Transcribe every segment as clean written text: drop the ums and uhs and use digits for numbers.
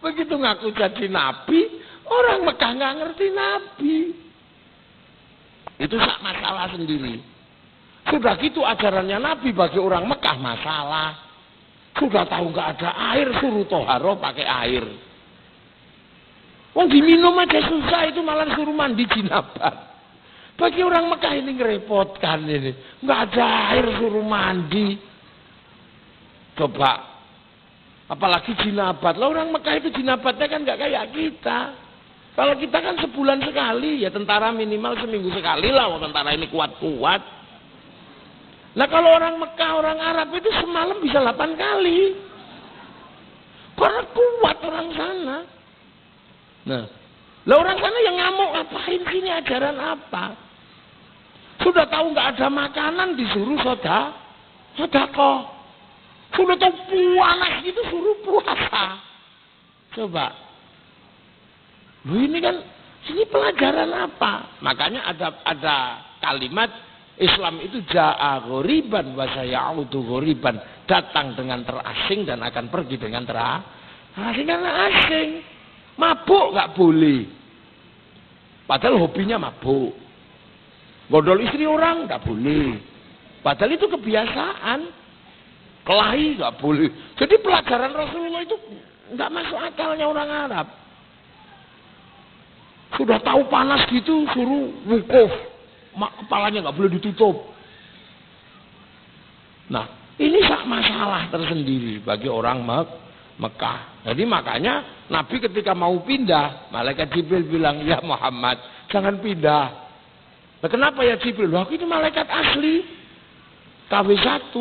Begitu ngaku jadi nabi, orang Mekah nggak ngerti nabi. Itu sak masalah sendiri. Sudah gitu ajarannya nabi bagi orang Mekah masalah. Sudah tahu nggak ada air, suruh toharo pakai air. Wong diminum aja susah, itu malah suruh mandi jinabat. Bagi orang Mekah ini ngerepotkan ini. Nggak ada air suruh mandi. Coba. Apalagi jinabat. Lah orang Mekah itu jinabatnya kan nggak kayak kita. Kalau kita kan sebulan sekali, ya tentara minimal seminggu sekali lah. Tentara ini kuat-kuat. Nah kalau orang Mekah, orang Arab itu semalam bisa 8 kali. Karena kuat orang sana. Nah, lah orang sana yang ngamuk, ngapain sini, ajaran apa? Sudah tahu nggak ada makanan disuruh sedekah. Sudah tahu panas gitu suruh puasa. Coba. Loh ini kan ini pelajaran apa? Makanya ada kalimat Islam itu ja'a ghoriban wa sayaudu ghoriban, datang dengan terasing dan akan pergi dengan terasing. Karena asing. Mabuk nggak boleh. Padahal hobinya mabuk. Gondol istri orang nggak boleh. Padahal itu kebiasaan. Kelahi nggak boleh. Jadi pelajaran Rasulullah itu nggak masuk akalnya orang Arab. Sudah tahu panas gitu suruh wukuf. Kepalanya nggak boleh ditutup. Nah, ini sak masalah tersendiri bagi orang Mekah. Jadi makanya Nabi ketika mau pindah, malaikat Jibril bilang, "Ya Muhammad, jangan pindah." Nah, kenapa ya Jibril? Wah, itu malaikat asli. KW1.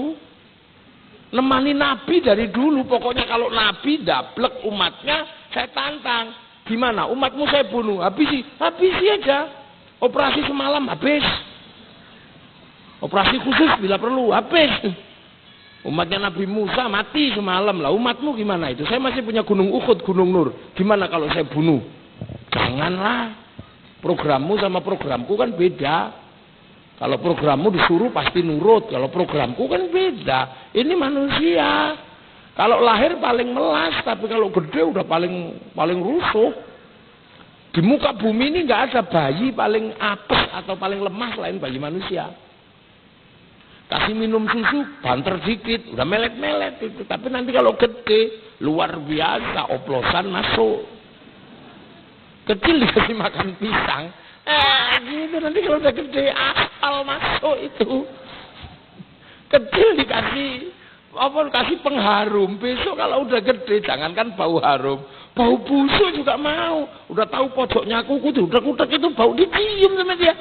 Nemani Nabi dari dulu. Pokoknya kalau Nabi dablek umatnya, saya tantang. Gimana? Umatmu saya bunuh. Habisi aja. Operasi semalam habis. Operasi khusus bila perlu habis. Umatnya Nabi Musa mati semalam lah. Umatmu gimana itu? Saya masih punya Gunung Uhud, Gunung Nur. Gimana kalau saya bunuh? Janganlah. Programmu sama programku kan beda. Kalau programmu disuruh pasti nurut. Kalau programku kan beda. Ini manusia. Kalau lahir paling melas, tapi kalau gede udah paling rusuh. Di muka bumi ini nggak ada bayi paling apes atau paling lemah selain bayi manusia. Kasih minum susu, banter dikit, udah melet-melet itu. Tapi nanti kalau gede, luar biasa, oplosan masuk. Kecil dikasih makan pisang, gitu nanti kalau udah gede, aspal masuk itu. Kecil kasih pengharum. Besok kalau udah gede, jangankan bau harum, bau busuk juga mau. Udah tahu pojoknya kuku tuh, udah itu bau dicium sama dia.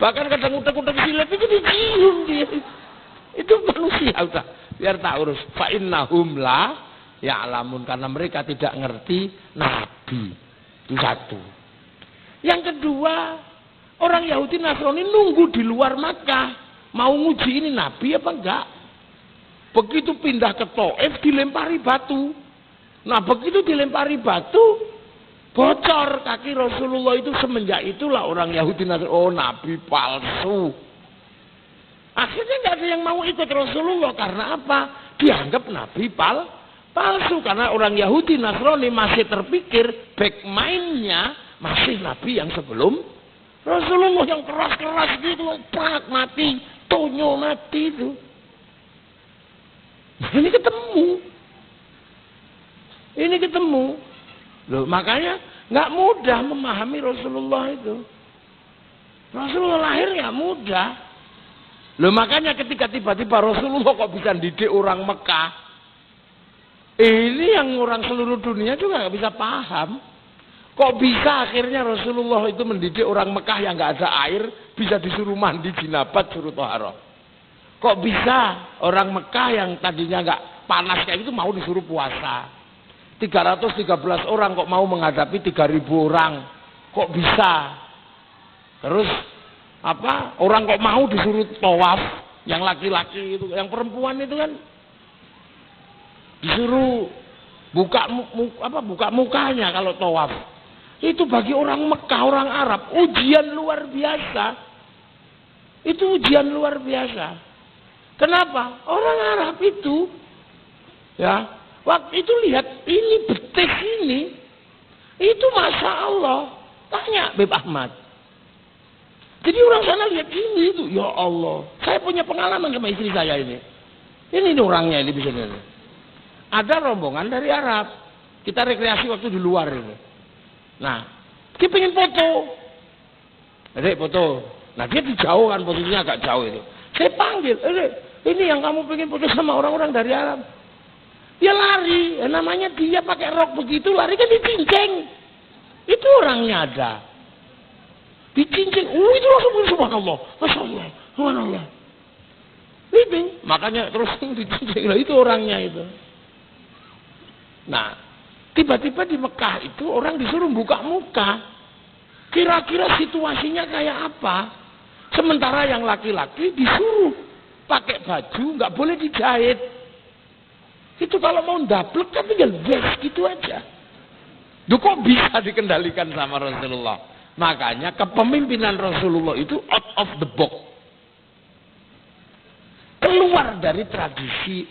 Bahkan kadang udah silap itu dicium dia. Itu manusia udah, biar tak urus. Fa innahum la ya'lamun, karena mereka tidak ngerti Nabi. Itu satu. Yang kedua, orang Yahudi Nasrani nunggu di luar Makkah, mau nguji ini Nabi apa enggak. Begitu pindah ke Thaif dilempari batu. Nah begitu dilempari batu, bocor kaki Rasulullah itu. Semenjak itulah orang Yahudi Nasrani, oh Nabi palsu. Akhirnya nggak ada yang mau ikut Rasulullah. Karena apa? Dianggap Nabi palsu. Karena orang Yahudi Nasrani masih terpikir back mind-nya masih Nabi yang sebelum Rasulullah, yang keras-keras gitu, prak mati, tonyo mati itu. Ini ketemu. Loh, makanya nggak mudah memahami Rasulullah itu. Rasulullah lahir nggak mudah. Loh, makanya ketika tiba-tiba Rasulullah kok bisa didik orang Mekah, ini yang orang seluruh dunia juga nggak bisa paham. Kok bisa akhirnya Rasulullah itu mendidik orang Mekah yang nggak ada air, bisa disuruh mandi jinabat, suruh toharoh. Kok bisa orang Mekah yang tadinya nggak panas kayak gitu mau disuruh puasa. 313 orang kok mau menghadapi 3.000 orang. Kok bisa? Terus orang kok mau disuruh tawaf, yang laki-laki itu, yang perempuan itu kan disuruh buka mukanya kalau tawaf. Itu bagi orang Mekah, orang Arab, ujian luar biasa. Itu ujian luar biasa. Kenapa? Orang Arab itu, ya, waktu itu lihat ini betis ini, Masya Allah. Tanya Beb Ahmad. Jadi orang sana lihat ini itu, ya Allah. Saya punya pengalaman sama istri saya ini. Ini orangnya ini bisa ini. Ada rombongan dari Arab. Kita rekreasi waktu di luar ini. Nah, dia pengen foto. Dek foto. Nah dia dijauh kan, posisinya agak jauh itu. Saya panggil, ini yang kamu pengen foto sama orang-orang dari Arab. Dia lari, namanya dia pakai rok begitu, lari kan dicinceng. Itu orangnya ada. Dicinceng, itu langsung subhanallah, Masya Allah, subhanallah. Living, makanya terus dicinceng, itu orangnya itu. Nah, tiba-tiba di Mekah itu orang disuruh buka muka. Kira-kira situasinya kayak apa? Sementara yang laki-laki disuruh pakai baju, nggak boleh dijahit. Itu kalau mau ndablek kan tinggal yes gitu aja. Duh kok bisa dikendalikan sama Rasulullah? Makanya kepemimpinan Rasulullah itu out of the box. Keluar dari tradisi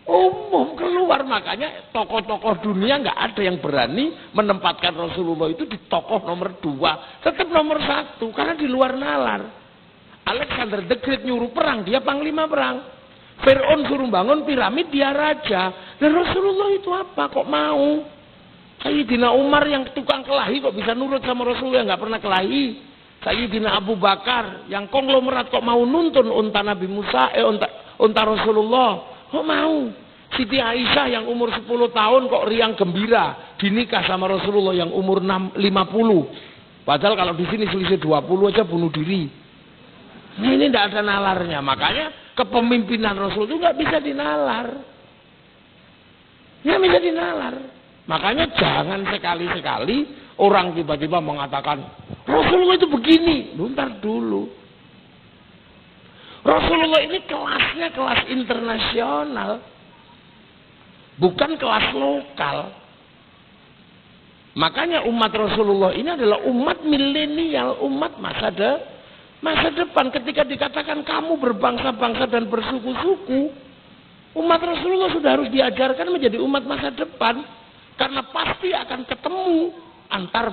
umum, keluar. Makanya tokoh-tokoh dunia nggak ada yang berani menempatkan Rasulullah itu di tokoh nomor 2. Tetap nomor 1 karena di luar nalar. Alexander the Great nyuruh perang, dia panglima perang. Fir'aun suruh bangun piramid, dia raja. Dan Rasulullah itu apa? Kok mau? Sayyidina Umar yang tukang kelahi kok bisa nurut sama Rasulullah yang nggak pernah kelahi. Sayyidina Abu Bakar yang konglomerat kok mau nuntun unta Nabi Musa, unta Rasulullah. Kok mau? Siti Aisyah yang umur 10 tahun kok riang gembira dinikah sama Rasulullah yang umur 50. Padahal kalau di sini selisih 20 aja bunuh diri. Nah ini tidak ada nalarnya. Makanya kepemimpinan Rasul itu nggak bisa dinalar. Nggak bisa dinalar. Makanya jangan sekali-sekali orang tiba-tiba mengatakan Rasulullah itu begini. Bentar dulu. Rasulullah ini kelasnya kelas internasional. Bukan kelas lokal. Makanya umat Rasulullah ini adalah umat milenial, umat masa depan. Ketika dikatakan kamu berbangsa-bangsa dan bersuku-suku, umat Rasulullah sudah harus diajarkan menjadi umat masa depan. Karena pasti akan ketemu antar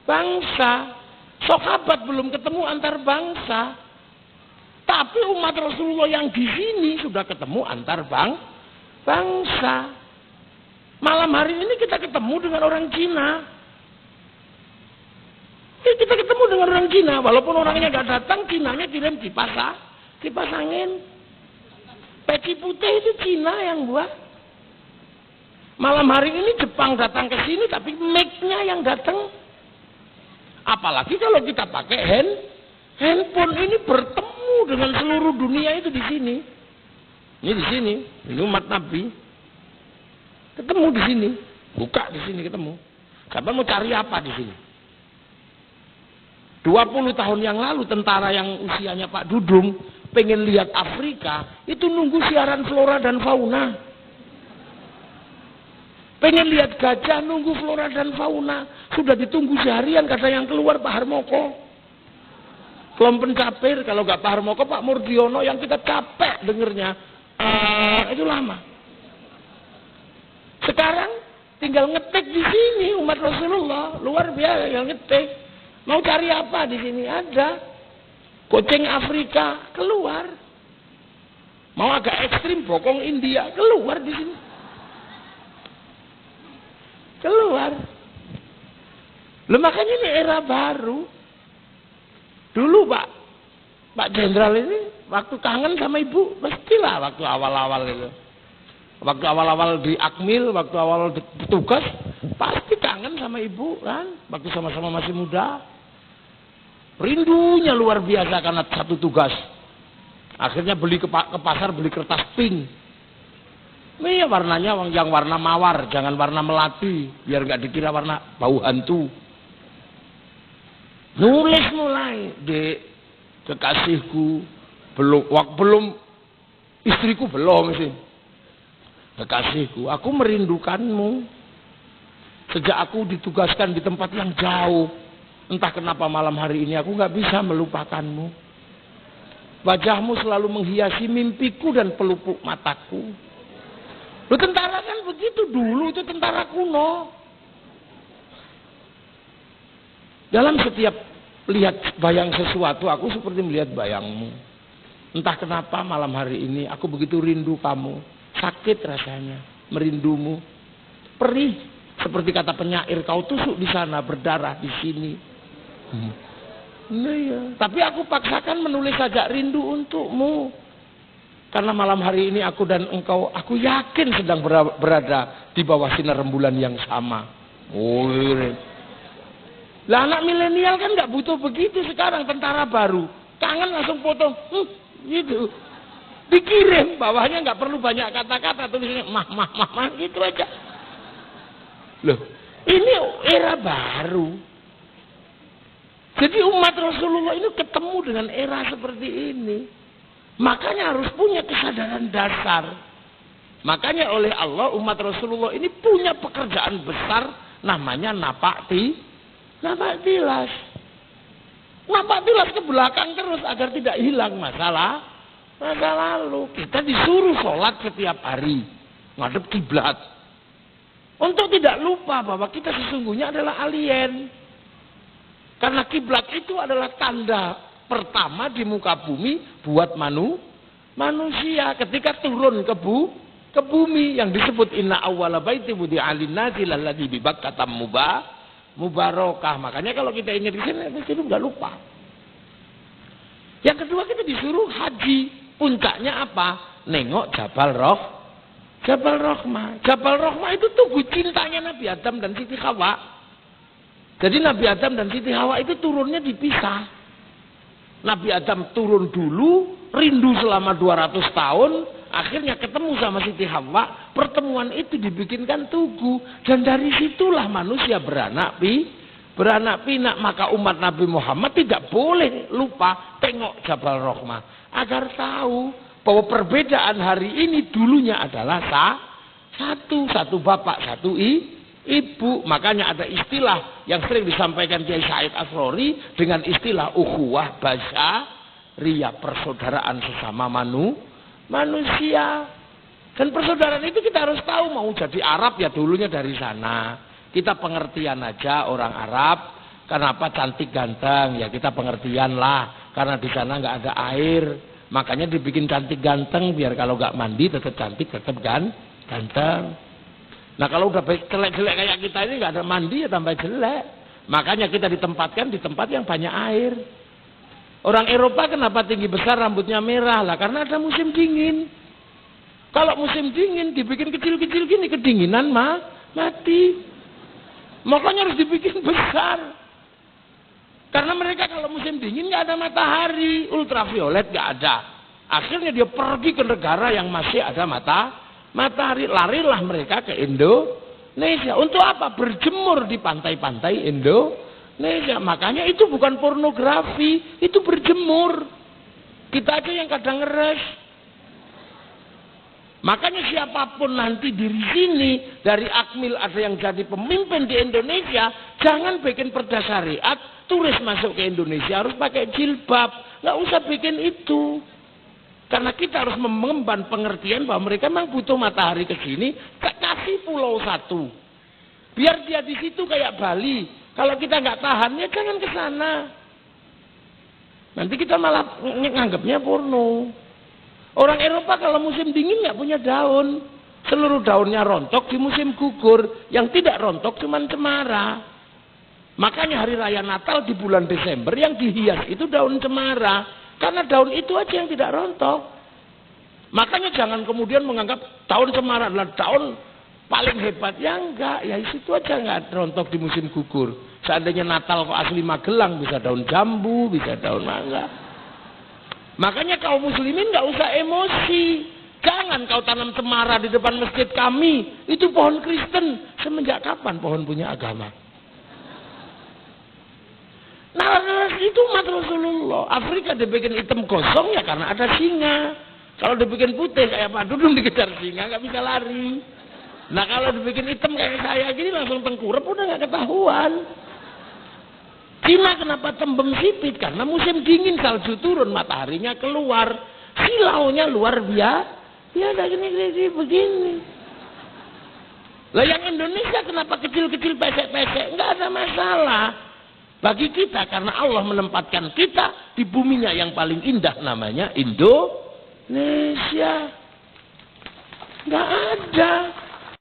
bangsa. Sahabat belum ketemu antar bangsa. Tapi umat Rasulullah yang di sini sudah ketemu antar bangsa. Malam hari ini kita ketemu dengan orang Cina. Kita ketemu dengan orang Cina, walaupun orangnya nggak datang, Cinanya kirim kipas angin. Peci putih itu Cina yang buat. Malam hari ini Jepang datang ke sini, tapi mic-nya yang datang. Apalagi kalau kita pakai handphone ini bertemu dengan seluruh dunia itu di sini. Ini di sini, ini umat Nabi. Ketemu di sini, buka di sini ketemu. Siapa mau cari apa di sini? 20 tahun yang lalu tentara yang usianya Pak Dudung pengen lihat Afrika, itu nunggu siaran flora dan fauna. Pengen lihat gajah, nunggu flora dan fauna. Sudah ditunggu seharian, kata yang keluar Pak Harmoko. Kelom pencapir, kalau nggak Pak Harmoko, Pak Murdiono yang kita capek dengernya. Itu lama. Sekarang tinggal ngetik di sini umat Rasulullah, luar biasa yang ngetik. Mau cari apa di sini ada. Kucing Afrika keluar. Mau agak ekstrim bokong India keluar di sini. Keluar. Loh makanya ini era baru. Dulu Pak Jenderal ini waktu kangen sama ibu, pastilah waktu awal-awal itu. Waktu awal-awal di Akmil, waktu awal tugas, pasti kangen sama ibu kan, waktu sama-sama masih muda. Rindunya luar biasa karena satu tugas. Akhirnya beli ke pasar beli kertas pink. Ini warnanya yang warna mawar, jangan warna melati, biar nggak dikira warna bau hantu. Nulis mulai, Dek, kekasihku, belum istriku belum sih. Kekasihku, aku merindukanmu. Sejak aku ditugaskan di tempat yang jauh, entah kenapa malam hari ini aku nggak bisa melupakanmu. Wajahmu selalu menghiasi mimpiku dan pelupuk mataku. Lu tentara kan begitu dulu, itu tentara kuno. Dalam setiap lihat bayang sesuatu, aku seperti melihat bayangmu. Entah kenapa malam hari ini aku begitu rindu kamu. Sakit rasanya, merindumu. Perih, seperti kata penyair, kau tusuk di sana, berdarah di sini. Nah, ya. Tapi aku paksakan menulis sajak rindu untukmu. Karena malam hari ini aku dan engkau, aku yakin sedang berada di bawah sinar rembulan yang sama. Lah anak milenial kan nggak butuh begitu sekarang, tentara baru. Kangen langsung foto, gitu. Dikirim, bawahnya nggak perlu banyak kata-kata, tulisnya mah, gitu aja. Loh, ini era baru. Jadi umat Rasulullah ini ketemu dengan era seperti ini. Makanya harus punya kesadaran dasar. Makanya oleh Allah umat Rasulullah ini punya pekerjaan besar namanya napak tilas. Napak tilas ke belakang terus agar tidak hilang masa lalu. Kita disuruh sholat setiap hari ngadep kiblat. Untuk tidak lupa bahwa kita sesungguhnya adalah alien. Karena kiblat itu adalah tanda pertama di muka bumi buat manusia ketika turun ke bumi yang disebut inna awwala baiti wudi'a lin-nasi lalladzi bi Bakkah mubarakah. Makanya kalau kita ingat di sini itu enggak lupa. Yang kedua, kita disuruh haji. Puncaknya apa? Nengok Jabal Rahmah. Jabal Rahmah itu tugu cintanya Nabi Adam dan Siti Hawa. Jadi Nabi Adam dan Siti Hawa itu turunnya dipisah. Nabi Adam turun dulu, rindu selama 200 tahun, akhirnya ketemu sama Siti Hawa, pertemuan itu dibikinkan tugu, dan dari situlah manusia beranak pinak. Maka umat Nabi Muhammad tidak boleh lupa tengok Jabal Rahmah, agar tahu bahwa perbedaan hari ini dulunya adalah satu bapak, satu ibu. Makanya ada istilah yang sering disampaikan Kiai Said Asrori dengan istilah ukhuwah basyariyah, persaudaraan sesama manusia. Dan persaudaraan itu kita harus tahu, mau jadi Arab ya dulunya dari sana. Kita pengertian aja orang Arab, kenapa cantik ganteng, ya kita pengertian lah, karena di sana nggak ada air, makanya dibikin cantik ganteng biar kalau nggak mandi tetap cantik, tetap ganteng. Nah kalau udah jelek-jelek kayak kita ini nggak ada mandi ya tambah jelek. Makanya kita ditempatkan di tempat yang banyak air. Orang Eropa kenapa tinggi besar rambutnya merah? Lah karena ada musim dingin. Kalau musim dingin dibikin kecil-kecil gini, kedinginan mati. Makanya harus dibikin besar. Karena mereka kalau musim dingin nggak ada matahari, ultraviolet nggak ada. Akhirnya dia pergi ke negara yang masih ada matahari. Larilah mereka ke Indonesia. Untuk apa? Berjemur di pantai-pantai Indonesia. Makanya itu bukan pornografi, itu berjemur. Kita aja yang kadang ngeres. Makanya siapapun nanti di sini, dari Akmil ada yang jadi pemimpin di Indonesia, jangan bikin perda syariat, turis masuk ke Indonesia harus pakai jilbab. Nggak usah bikin itu. Karena kita harus mengemban pengertian bahwa mereka memang butuh matahari ke sini, kasih pulau satu. Biar dia di situ kayak Bali. Kalau kita nggak tahan, ya jangan ke sana. Nanti kita malah nganggapnya porno. Orang Eropa kalau musim dingin nggak punya daun. Seluruh daunnya rontok di musim gugur. Yang tidak rontok cuma cemara. Makanya hari raya Natal di bulan Desember yang dihias itu daun cemara. Karena daun itu aja yang tidak rontok. Makanya jangan kemudian menganggap daun cemara adalah daun paling hebat. Ya enggak, ya situ aja enggak rontok di musim gugur. Seandainya Natal kok asli Magelang, bisa daun jambu, bisa daun mangga. Makanya kaum muslimin enggak usah emosi. Jangan kau tanam cemara di depan masjid kami. Itu pohon Kristen. Semenjak kapan pohon punya agama? Nah itu umat Rasulullah. Afrika dibikin hitam gosong ya karena ada singa. Kalau dibikin putih kayak Pak Dudung dikejar singa nggak bisa lari. Nah kalau dibikin hitam kayak saya gini langsung tengkurap udah nggak ketahuan. Cina kenapa tembem sipit? Karena musim dingin salju turun mataharinya keluar. Silaunya luar biasa. Ya ada gini begini. Lah yang Indonesia kenapa kecil-kecil pesek-pesek? Nggak ada masalah. Bagi kita, karena Allah menempatkan kita di buminya yang paling indah, namanya Indonesia. Nggak ada.